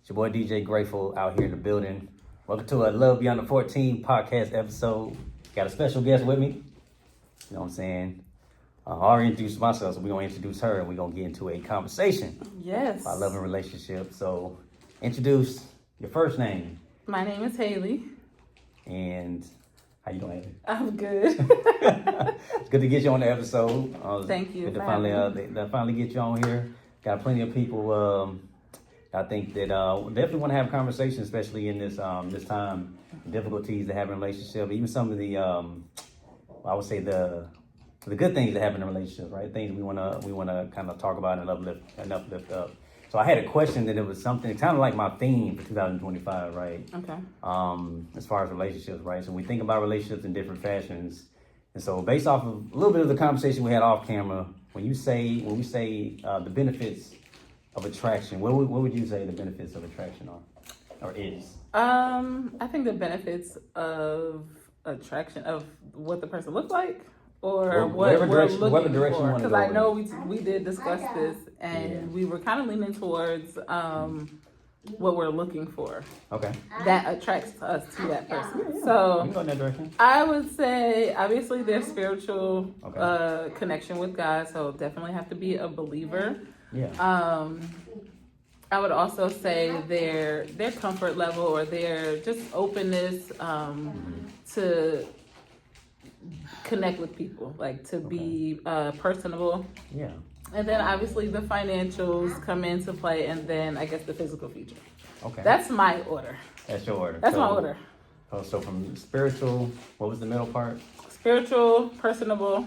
It's your boy DJ Grateful out here in the building. Welcome to a Love Beyond the 14 podcast episode. Got a special guest with me. You know what I'm saying? I already introduced myself, so we're going to introduce her and we're going to get into a conversation. Yes. About love and relationships. So, introduce your first name. My name is Hailey. And how you doing, Hailey? I'm good. It's good to get you on the episode. Thank you. Good to finally get you on here. Got plenty of people. I think that definitely want to have a conversation, especially in this this time, difficulties that have in a relationship, even some of the I would say the good things that happen in relationships, right? Things we wanna kind of talk about and uplift up. So I had a question that it was something kind of like my theme for 2025, right? Okay. As far as relationships, right? So we think about relationships in different fashions, and so based off of a little bit of the conversation we had off camera, when we say the benefits of attraction, what would you say the benefits of attraction are or is? I think the benefits of attraction of what the person looks like or what we're looking for. Because I know we did discuss this and we were kind of leaning towards what we're looking for. Okay. That attracts us to that person. So you go in that direction. I would say obviously there's spiritual connection with God, so definitely have to be a believer. Yeah. I would also say their comfort level or their just openness to connect with people, like to be personable. Yeah. And then obviously the financials come into play, and then I guess the physical feature. Okay. That's my order. That's your order. That's my order. So from spiritual, what was the middle part? Spiritual, personable,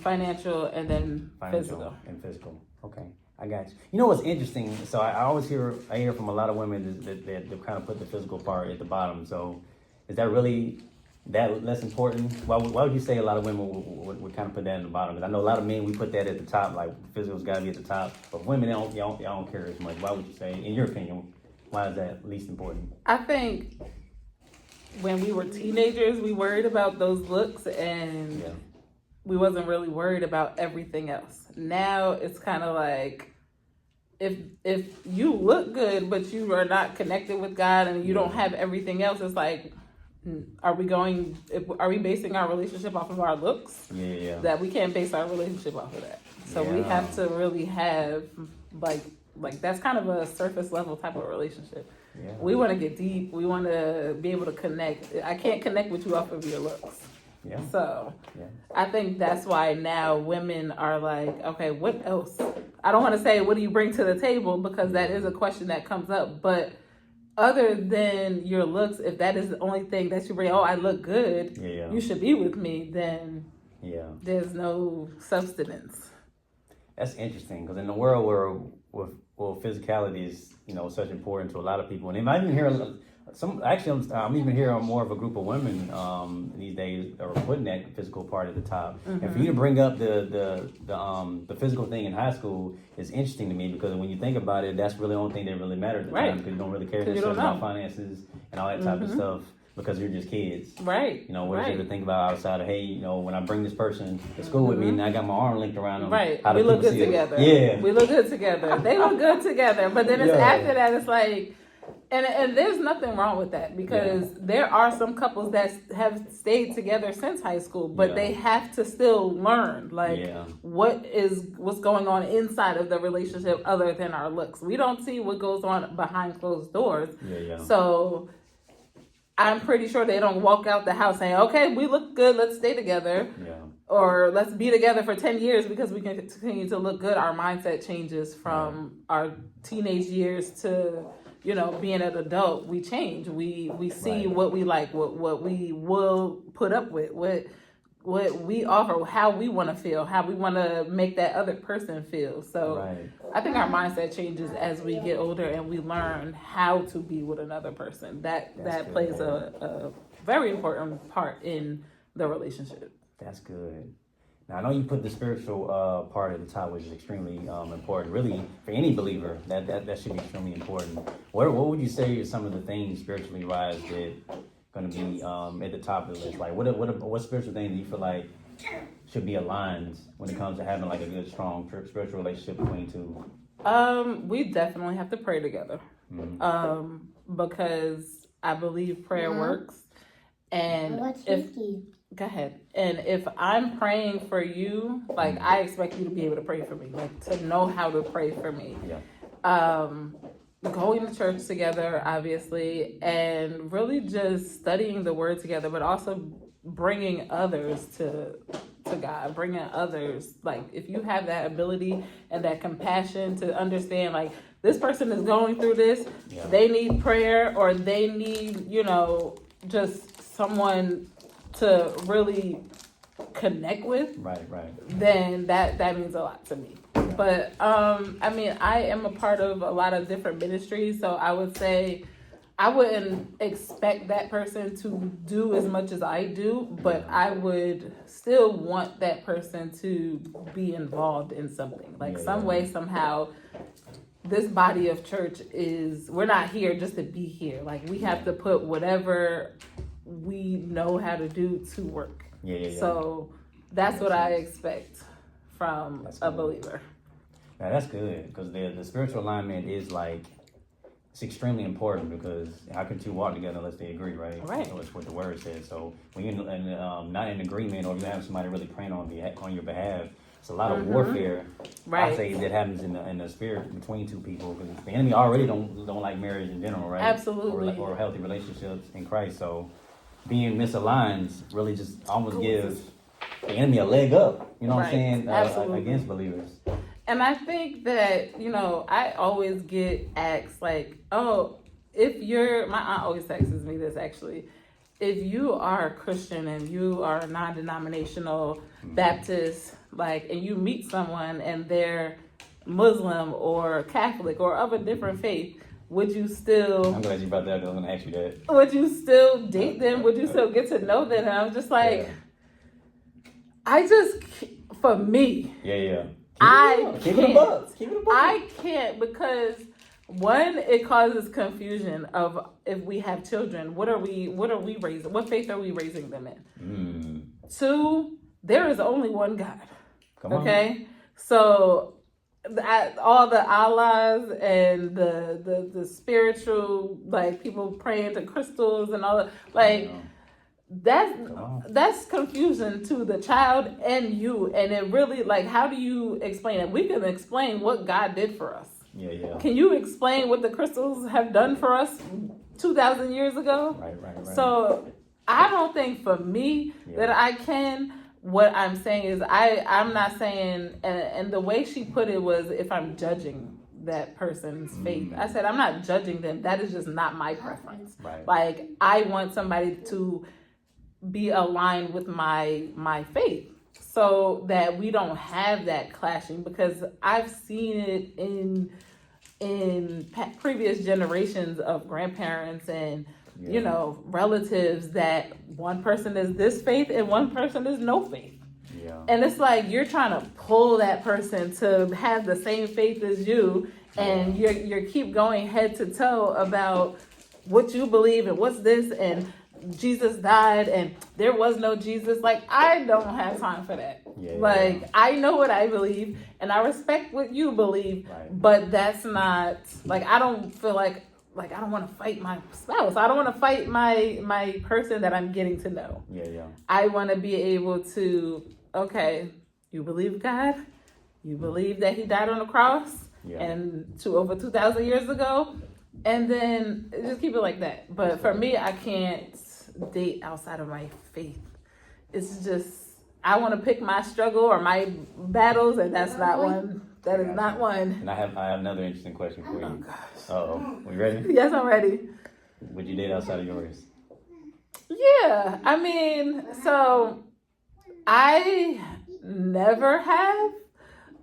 financial, and then physical. And physical. Okay, I got you. You know what's interesting? So I always hear from a lot of women that kind of put the physical part at the bottom. So is that really that less important? Why would you say a lot of women would kind of put that in the bottom? Because I know a lot of men, we put that at the top, like physical's got to be at the top. But women, y'all don't care as much. Why would you say, in your opinion, why is that least important? I think when we were teenagers, we worried about those looks and we wasn't really worried about everything else. Now it's kind of like if you look good but you are not connected with God and you don't have everything else, it's like, are we basing our relationship off of our looks? Yeah. That we can't base our relationship off of that. So we have to really have like that's kind of a surface level type of relationship. Yeah. We want to get deep. We want to be able to connect. I can't connect with you off of your looks. Yeah. So I think that's why now women are like, okay, what else? I don't want to say, what do you bring to the table? Because that is a question that comes up. But other than your looks, if that is the only thing that you bring, I look good, you should be with me, then there's no substance. That's interesting, because in the world where physicality is, such important to a lot of people, and I even hear I'm even hearing more of a group of women these days are putting that physical part at the top. Mm-hmm. And for you to bring up the physical thing in high school is interesting to me, because when you think about it, that's really the only thing that really matters at the time, because you don't really care about finances and all that type of stuff, because you're just kids. Right. What is it to think about outside of, hey, when I bring this person to school with me and I got my arm linked around them. Right. We look good together. Yeah. We look good together. They look good together. But then it's after that, it's like, and there's nothing wrong with that, because there are some couples that have stayed together since high school, but they have to still learn what's going on inside of the relationship other than our looks. We don't see what goes on behind closed doors. So I'm pretty sure they don't walk out the house saying, okay, we look good, let's stay together. Or let's be together for 10 years because we can continue to look good. Our mindset changes from our teenage years to being an adult. We change. We see what we like, what we will put up with, what we offer, how we want to feel, how we want to make that other person feel. So I think our mindset changes as we get older and we learn how to be with another person. That plays a very important part in the relationship. That's good. Now, I know you put the spiritual part at the top, which is extremely important. Really, for any believer, that should be extremely important. What would you say are some of the things spiritually wise that going to be at the top of the list? Like, what spiritual things do you feel like should be aligned when it comes to having like a good, strong spiritual relationship between two We definitely have to pray together. Because I believe prayer works. And go ahead. And if I'm praying for you, like I expect you to be able to pray for me, like to know how to pray for me. Yeah. Going to church together, obviously, and really just studying the word together, but also bringing others to God, bringing others, like if you have that ability and that compassion to understand, like this person is going through this, they need prayer, or they need, just someone to really connect with, right, then that means a lot to me. But I am a part of a lot of different ministries, so I would say I wouldn't expect that person to do as much as I do, but I would still want that person to be involved in something, like some way, somehow. This body of church we're not here just to be here. Like we have to put whatever we know how to do to work. So that's what I expect from a believer. Yeah, that's good, because the spiritual alignment is like, it's extremely important, because how could two walk together unless they agree, right? Right. So that's what the word says. So when you're not in agreement, or you have somebody really praying on your behalf, it's a lot of warfare. Right. I say that happens in the spirit between two people, because the enemy already don't like marriage in general, right? Absolutely. Or healthy relationships in Christ. So being misaligned really just almost gives the enemy a leg up. You know what I'm saying? Against believers. And I think that, I always get asked, like, oh, my aunt always texts me this, actually. If you are a Christian and you are a non-denominational Baptist, and you meet someone and they're Muslim or Catholic or of a different faith, would you still... I'm glad you brought that up. I was going to ask you that. Would you still date them? Would you still get to know them? And I'm just like, for me... Yeah. Keep it above. I can't, because one, it causes confusion of if we have children, what are we raising? What faith are we raising them in? Two, there is only one God. Okay, so all the Allahs and the spiritual, like people praying to crystals and all that, that's confusion to the child and you, and it really, how do you explain it? We can explain what God did for us. Can you explain what the crystals have done for us 2,000 years ago? Right. So I don't think for me that I can. What I'm saying is I'm not saying, and the way she put it was, if I'm judging that person's faith. I said, I'm not judging them. That is just not my preference. Right. I want somebody to be aligned with my faith, so that we don't have that clashing, because I've seen it in previous generations of grandparents and relatives, that one person is this faith and one person is no faith. And it's like you're trying to pull that person to have the same faith as you, and you keep going head to toe about what you believe and what's this, and Jesus died and there was no Jesus. I don't have time for that. I know what I believe and I respect what you believe, but that's not, I don't feel like I don't want to fight my spouse. I don't want to fight my person that I'm getting to know. I want to be able to, okay, you believe God, you believe that he died on the cross and over 2,000 years ago, and then just keep it like that. But for me, I can't date outside of my faith. It's just, I want to pick my struggle or my battles, and that's not one. That is not one. And I have another interesting question for you. Oh gosh. Uh-oh. We ready? Yes, I'm ready. Would you date outside of yours? Yeah. So I never have,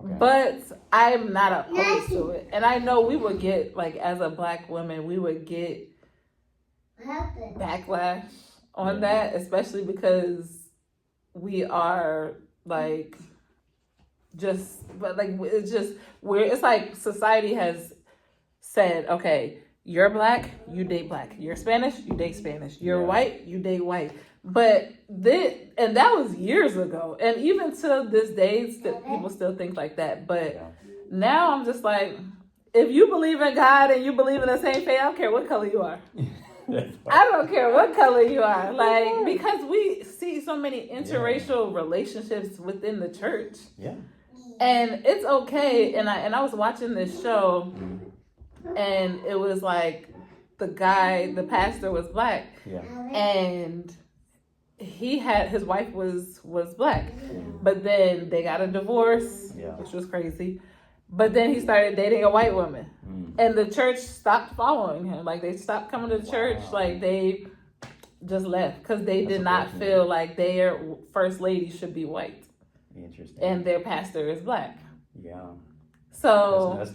but I'm not opposed to it. And I know we would get, as a Black woman, we would get backlash on that, especially because we are it's just where it's like society has said, okay, you're Black, you date Black. You're Spanish, you date Spanish. You're white, you date white. But that was years ago, and even to this day, people still think like that. But Now I'm just like, if you believe in God and you believe in the same faith, I don't care what color you are. I don't care what color you are. Like, because we see so many interracial relationships within the church. Yeah. And it's okay. And I was watching this show, and it was like the pastor was black. Yeah. And his wife was black. But then they got a divorce, which was crazy. But then he started dating a white woman. And the church stopped following him. Like, they stopped coming to church. Like, they just left because they did not feel like their first lady should be white. Interesting. And their pastor is black. Yeah. So that's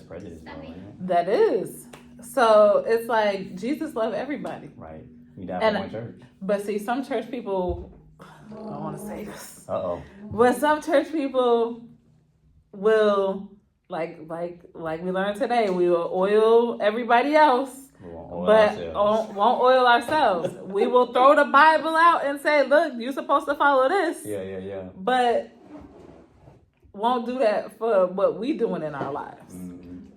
prejudice, though, isn't it? That is. So it's like Jesus loved everybody. Right. You died for one church. But see, some church people, I don't want to say this. But some church people will, like we learned today, we will oil everybody else, won't oil ourselves. We will throw the Bible out and say, look, you're supposed to follow this. Yeah. But won't do that for what we doing in our lives.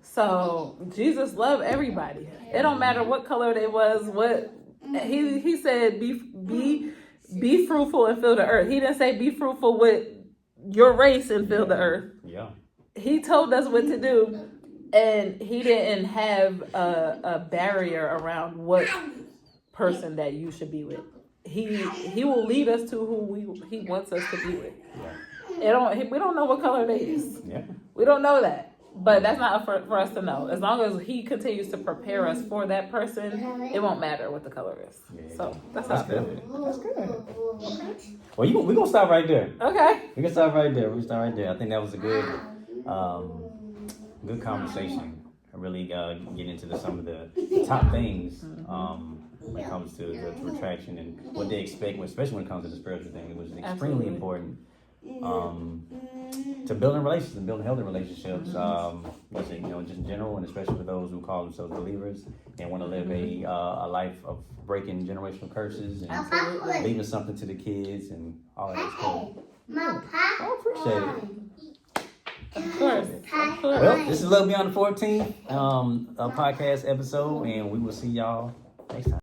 So Jesus loved everybody. It don't matter what color they was, what he said, be fruitful and fill the earth. He didn't say be fruitful with your race and fill the earth. Yeah. He told us what to do, and he didn't have a barrier around what person that you should be with. He will lead us to who he wants us to be with. Yeah. We don't know what color they is. Yeah. We don't know that. But that's not for us to know. As long as he continues to prepare us for that person, it won't matter what the color is. Yeah. So that's how I feel. That's good. Okay. Well, we're going to stop right there. Okay. We can stop right there. I think that was a good good conversation. I really get into some of the top things when it comes to the retraction and what they expect, especially when it comes to the spiritual thing, which is extremely important to building relationships and building healthy relationships. Just in general, and especially for those who call themselves believers and want to live a life of breaking generational curses and leaving something to the kids and all that stuff. I appreciate it. Of course. Well, this is Love Beyond the 14th podcast episode, and we will see y'all next time.